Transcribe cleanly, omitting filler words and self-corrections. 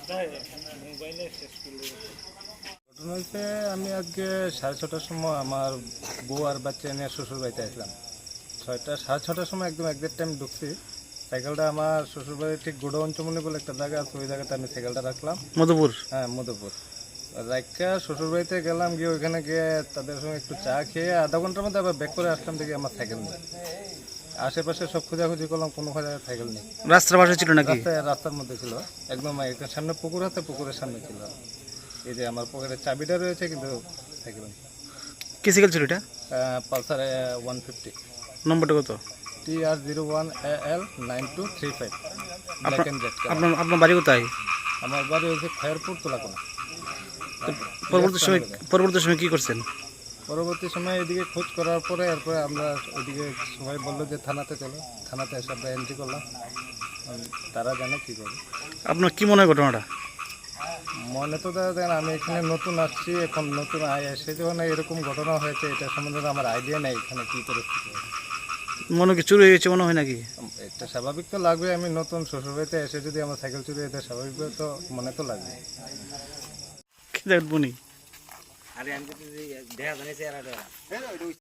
ঘটনা হচ্ছে আমি আজকে 6:30টার সময় আমার বউ আর বাচ্চা নিয়ে শ্বশুর বাড়িতে আসলাম। 6:30টার সময় একদম একজ্যাক্ট টাইম ঢুকছি। সাইকেলটা আমার শ্বশুরবাড়ির ঠিক গোডাউন চমুনি বলে একটা জায়গা আছে, ওই জায়গাতে আমি সাইকেলটা রাখলাম। মধুপুর। হ্যাঁ, মধুপুর। রাইকা শ্বশুরবাড়িতে গেলাম, গিয়ে ওইখানে গিয়ে তাদের সঙ্গে একটু চা খেয়ে আধা ঘন্টার মধ্যে আবার ব্যাক করে আসলাম, দেখি আমার সাইকেল নেই। আশেপাশে সব খোঁজাখুঁজি করলাম, কোনো জায়গায় সাইকেল নেই। রাস্তার পাশে ছিল নাকি? রাস্তার মধ্যে ছিল, একদম এখানে সামনে পুকুর আছে, পুকুরের সামনে ছিল। এই যে আমার পকেটের চাবিটা রয়েছে, কিন্তু সাইকেল নেই। কি সাইকেল ছিল এটা? পালসার 150 নম্বরটা কত? TR01AL9235 black and red. আপনার বাড়ি কোথায়? আমার বাড়ি হচ্ছে খয়েরপুর তোলাকোনা। পরবর্তী সময় কি করছেন? পরবর্তী সময় এদিকে খোঁজ করার পরে এরপরে আমরা ওইদিকে সবাই বললো যে থানাতে চলো, থানাতে এসে আমরা এন্ট্রি করলাম। তারা জানে কী করবে। আপনার কি মনে হয় ঘটনাটা? মনে তো দাদা দেন, আমি এখানে নতুন আসছি, এখন নতুন এসে যখন এরকম ঘটনা হয়েছে, এটা সম্বন্ধে আমার আইডিয়া নেই এখানে কী পরিস্থিতি হবে। মনে কি চুরি হয়েছে মনে হয় নাকি? এটা স্বাভাবিক তো লাগবে, আমি নতুন শ্বশুরবাড়িতে এসে যদি আমার সাইকেল চুরি হয়ে যায়, স্বাভাবিক তো মনে তো লাগবে। কি দেখবনি?